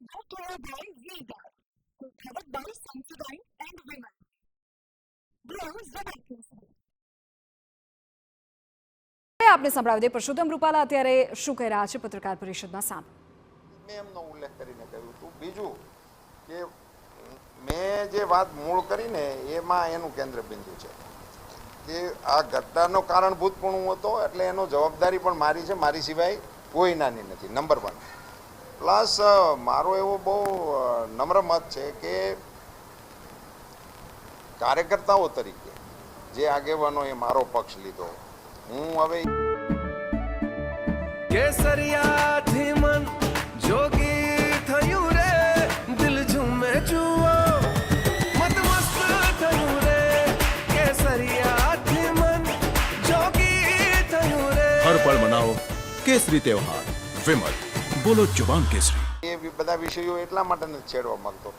Dr. by Vega, covered by Samsudine and Women. Blows the vacancy. આપને સંભળાવી દે પરસોત્તમ રૂપાલા અત્યારે શું કહી રહ્યા છે પત્રકાર પરિષદમાં સામે. મેં એમનો ઉલ્લેખ કરીને કહ્યું હતું. બીજું કે મેં જે વાત મૂળ કરીને એમાં એનું કેન્દ્ર બિંદુ છે કે આ ઘટનાનો કારણભૂતપણું હતો એટલે એનો જવાબદારી પણ મારી છે, મારી સિવાય કોઈ નાની નથી. નંબર 1 પ્લસ મારો એવો બહુ નમ્ર મત છે કે કાર્યકર્તાઓ તરીકે જે આગેવાનોએ મારો પક્ષ લીધો, હું હવે કેસરિયાથી મન જોગી થયું રે, દિલ ઝૂમે જુઓ મત મસ્ત થયું રે, કેસરિયાથી મન જોગી થયું રે. હર પળ મનાવો કેસરી તહેવાર. વિમલ, બોલો જુબાન કેસરી. એ બધા વિષયો એટલા માટે નથી છેડવા માંગતો.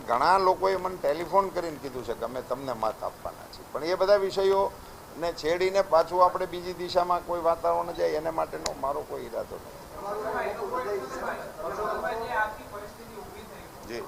ઘણા લોકોએ મને ટેલિફોન કરીને કીધું છે કે અમે તમને મત આપવાના છીએ, પણ એ બધા વિષયોને છેડીને પાછું આપણે બીજી દિશામાં કોઈ વાતાવરણ જાય એના માટેનો મારો કોઈ ઈરાદો નથી. જી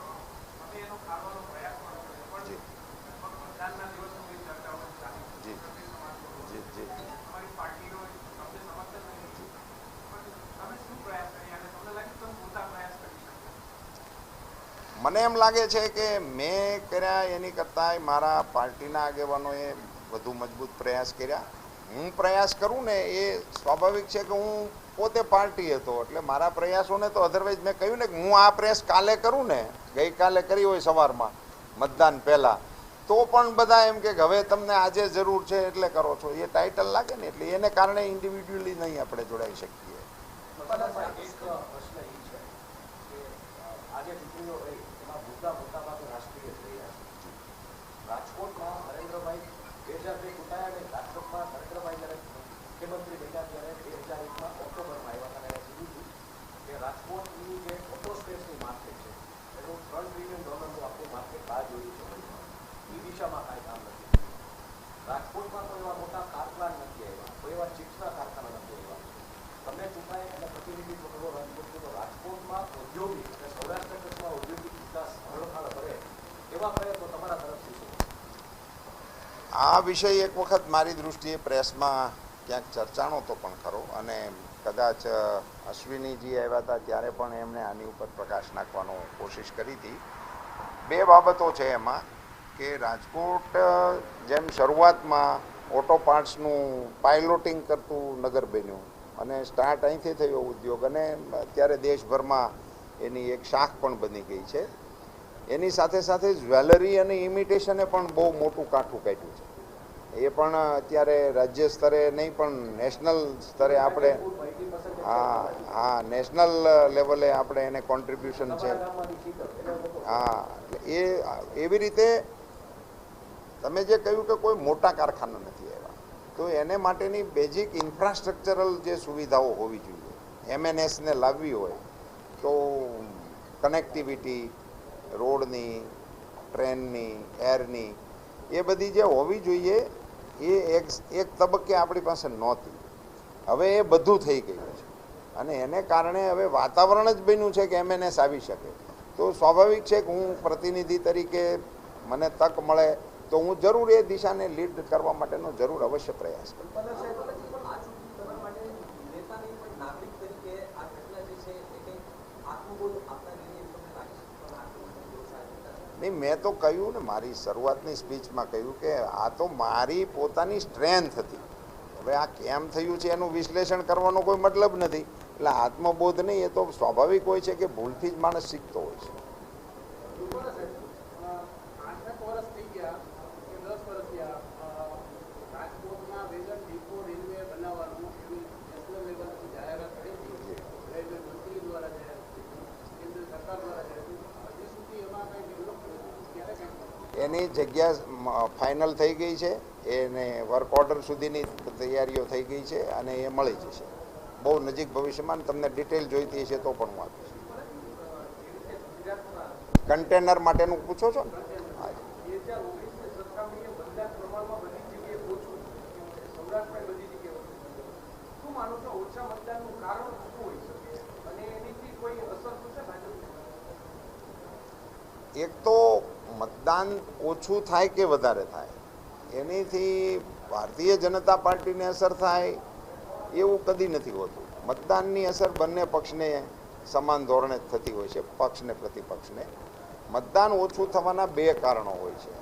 મને એમ લાગે છે કે મેં કર્યા એની કરતાં મારા પાર્ટીના આગેવાનોએ વધુ મજબૂત પ્રયાસ કર્યા. હું પ્રયાસ કરું ને એ સ્વાભાવિક છે કે હું પોતે પાર્ટી હતો એટલે મારા પ્રયાસોને તો અધરવાઇઝ મેં કહ્યું ને કે હું આ પ્રયાસ કાલે કરું ને, ગઈકાલે કરી હોય સવારમાં મતદાન પહેલાં, તો પણ બધા એમ કે હવે તમને આજે જરૂર છે એટલે કરો છો, એ ટાઇટલ લાગે ને એટલે એને કારણે ઇન્ડિવિજ્યુઅલી નહીં આપણે જોડાઈ શકીએ. રાજકોટમાં નરેન્દ્રભાઈ 2002 ચૂંટાયા અને રાજકોટમાં નરેન્દ્રભાઈ જ્યારે મુખ્યમંત્રી બન્યા ત્યારે 2001માં ઓક્ટોબરમાં આવ્યા અને કીધું કે રાજકોટની જે ઓટો સ્પેસની માર્કેટ છે એનું $3 ટ્રિલિયન આખું માર્કેટ બહાર જોયું છે. એ દિશામાં કાંઈ કામ નથી. રાજકોટમાં કોઈ એવા મોટા કારખાના નથી આવ્યા, કોઈ એવા ચિપ્સના કારખાના નથી આવ્યા. તમે ચૂંટાય એટલે પ્રતિનિધિત્વ કરો રાજકોટનું, તો રાજકોટમાં ઔદ્યોગિક અને સૌરાષ્ટ્ર કચ્છમાં ઔદ્યોગિક વિકાસ હળખાળ કરે એવા પ્રયત્નો તમારા તરફથી. આ વિષય એક વખત મારી દૃષ્ટિએ પ્રેસમાં ક્યાંક ચર્ચાનો તો પણ ખરો, અને કદાચ અશ્વિનીજી આવ્યા હતા ત્યારે પણ એમણે આની ઉપર પ્રકાશ નાખવાનો કોશિશ કરી હતી. બે બાબતો છે એમાં કે રાજકોટ જેમ શરૂઆતમાં ઓટો પાર્ટ્સનું પાયલોટિંગ કરતું નગર બન્યું અને સ્ટાર્ટ અહીંથી થયો ઉદ્યોગ, અને અત્યારે દેશભરમાં એની એક શાખ પણ બની ગઈ છે. એની સાથે સાથે જ્વેલરી અને ઇમિટેશને પણ બહુ મોટું કાઠું કાઢ્યું છે. એ પણ અત્યારે રાજ્ય સ્તરે નહીં પણ નેશનલ સ્તરે આપણે નેશનલ લેવલે આપણે એને કોન્ટ્રીબ્યુશન છે. એ એવી રીતે તમે જે કહ્યું કે કોઈ મોટા કારખાના નથી આવ્યા, તો એને માટેની બેઝિક ઇન્ફ્રાસ્ટ્રક્ચરલ જે સુવિધાઓ હોવી જોઈએ, MNSને લાવવી હોય તો કનેક્ટિવિટી, રોડની, ટ્રેનની, એરની, એ બધી જે હોવી જોઈએ એ એક તબક્કે આપણી પાસે નહોતી. હવે એ બધું થઈ ગયું છે અને એને કારણે હવે વાતાવરણ જ બન્યું છે કે MNS આવી શકે. તો સ્વાભાવિક છે કે હું પ્રતિનિધિ તરીકે મને તક મળે તો હું જરૂર એ દિશાને લીડ કરવા માટેનો જરૂર અવશ્ય પ્રયાસ કરું. નહીં, મેં તો કહ્યું ને મારી શરૂઆતની સ્પીચમાં કહ્યું કે આ તો મારી પોતાની સ્ટ્રેન્થ હતી. હવે આ કેમ થયું છે એનું વિશ્લેષણ કરવાનો કોઈ મતલબ નથી. એટલે આત્મબોધ નહીં, એ તો સ્વાભાવિક હોય છે કે ભૂલથી જ માણસ શીખતો હોય છે. એની જગ્યા ફાઇનલ થઈ ગઈ છે, એને વર્ક ઓર્ડર સુધીની તૈયારીઓ થઈ ગઈ છે અને એ મળી જશે બહુ નજીક ભવિષ્યમાં. તમને ડિટેલ જોઈતી હશે તો પણ હું આપીશ. કન્ટેનર માટેનું પૂછો છો ને? એક તો મતદાન ઓછું થાય કે વધારે થાય એનીથી ભારતીય જનતા પાર્ટીને અસર થાય એવું કદી નથી હોતું. મતદાનની અસર બંને પક્ષને સમાન ધોરણે જ થતી હોય છે, પક્ષને પ્રતિપક્ષને. મતદાન ઓછું થવાના બે કારણો હોય છે.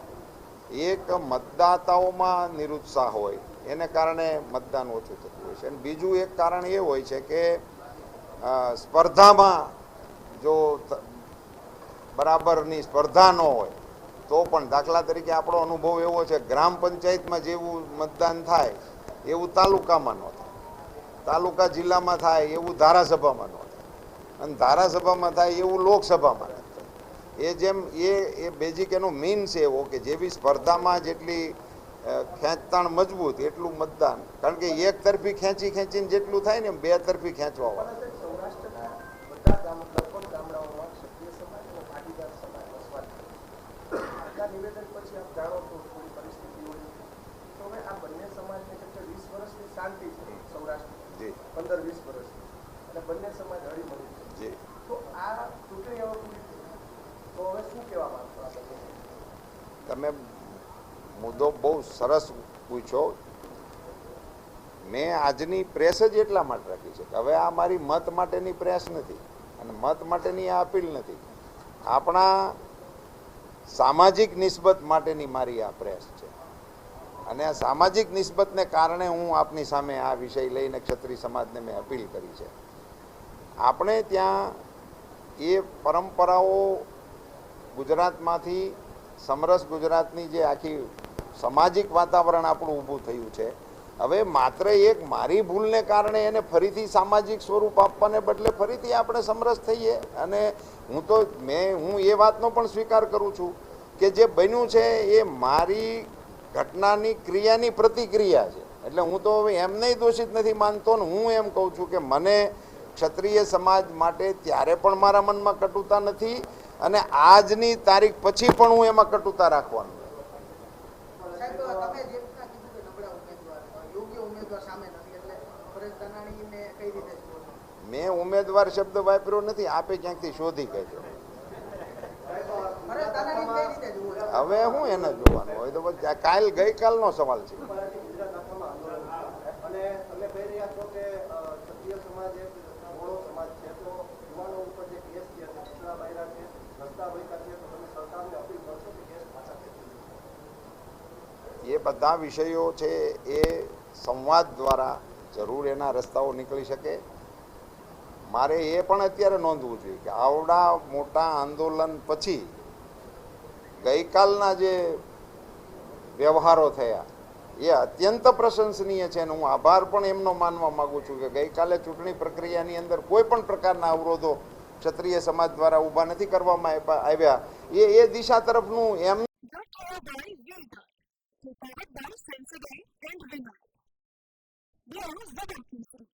એક મતદાતાઓમાં નિરુત્સાહ હોય એને કારણે મતદાન ઓછું થતું હોય છે, અને બીજું એક કારણ એ હોય છે કે સ્પર્ધામાં જો બરાબરની સ્પર્ધા ન હોય તો પણ, દાખલા તરીકે આપણો અનુભવ એવો છે, ગ્રામ પંચાયતમાં જેવું મતદાન થાય એવું તાલુકામાં ન થાય, તાલુકા જિલ્લામાં થાય એવું ધારાસભામાં ન થાય, અને ધારાસભામાં થાય એવું લોકસભામાં ન થાય. એ જેમ એ બેઝિક એનો મીન છે એવો કે જેવી સ્પર્ધામાં જેટલી ખેંચતાણ મજબૂત એટલું મતદાન, કારણ કે એક તરફી ખેંચીને જેટલું થાય ને એમ બે તરફી ખેંચવા વાળા. સૌરાષ્ટ્રના બધા લગભગ ગામડાઓમાં ક્ષત્રિય સમાજ અને પાટીદાર સમાજ વસવાટ કરે. આટલા નિવેદન પછી આપ જાણો છો થોડી પરિસ્થિતિ હોય તો હવે આ બંને સમાજને કેમ કે 20 વર્ષની શાંતિ છે સૌરાષ્ટ્રમાં, જી 15-20 વર્ષની, અને બંને સમાજ હળીમળી છે. જી તો આ ચૂંટણી હવે પૂરી થઈ તો હવે શું કહેવા માંગશો આ બંને? તમે મુદ્દો બહુ સરસ પૂછ્યો. મેં આજની પ્રેસ જ એટલા માટે રાખી છે કે હવે આ મારી મત માટેની પ્રેસ નથી અને મત માટેની આ અપીલ નથી. આપણા સામાજિક નિસ્બત માટેની મારી આ પ્રેસ છે, અને આ સામાજિક નિસ્બતને કારણે હું આપની સામે આ વિષય લઈને ક્ષત્રિય સમાજને મેં અપીલ કરી છે. આપણે ત્યાં એ પરંપરાઓ ગુજરાતમાંથી, સમરસ ગુજરાતની જે આખી સામાજિક વાતાવરણ આપણું ઊભું થયું છે, હવે માત્ર એક મારી ભૂલને કારણે એને ફરીથી સામાજિક સ્વરૂપ આપવાને બદલે ફરીથી આપણે સમરસ થઈએ. અને હું એ વાતનો પણ સ્વીકાર કરું છું કે જે બન્યું છે એ મારી ઘટનાની ક્રિયાની પ્રતિક્રિયા છે. એટલે હું તો હવે એમને દોષિત નથી માનતો ને હું એમ કહું છું કે મને ક્ષત્રિય સમાજ માટે ત્યારે પણ મારા મનમાં કટુતા નથી, અને આજની તારીખ પછી પણ હું એમાં કટુતા રાખવાનું. સાહેબ, તમે જે રીતના કીધું કે નબળા ઉમેદવાર, યોગ્ય ઉમેદવાર સામે નથી, એટલે પરેશ ધાનાણીને કઈ રીતે જુઓ છો? મેં ઉમેદવાર શબ્દ વાપર્યો નથી, આપે ક્યાંકથી શોધી કહેજો. પરેશ ધાનાણીને કઈ રીતે જુઓ છો? હવે હું એને જોવાનું હોય તો પછી ગઈકાલનો સવાલ છે. અને તમે કહી રહ્યા છો કે ક્ષત્રિય સમાજ એક મોડો સમાજ છે, તો યુવાનો ઉપર જે કેસ છે, કચરા બાયરા છે, રસ્તા વહેતા છે, તો તમે સરકારને અપીલ કરશો કે કેસ પાછા ખેંચી લે? એ બધા વિષયો છે એ સંવાદ દ્વારા જરૂર એના રસ્તાઓ નીકળી શકે. મારે એ પણ અત્યારે નોંધવું જોઈએ કે આવડા મોટા આંદોલન પછી ગઈકાલના જે વ્યવહારો થયા એ અત્યંત પ્રશંસનીય છે, અને હું આભાર પણ એમનો માનવા માગું છું કે ગઈકાલે ચૂંટણી પ્રક્રિયાની અંદર કોઈ પણ પ્રકારના અવરોધો ક્ષત્રિય સમાજ દ્વારા ઊભા નથી કરવામાં આવ્યા. એ દિશા તરફનું એમ Brought to you by Yoga, powered by Sensodyne and Vimal. Blow Zubak Misri.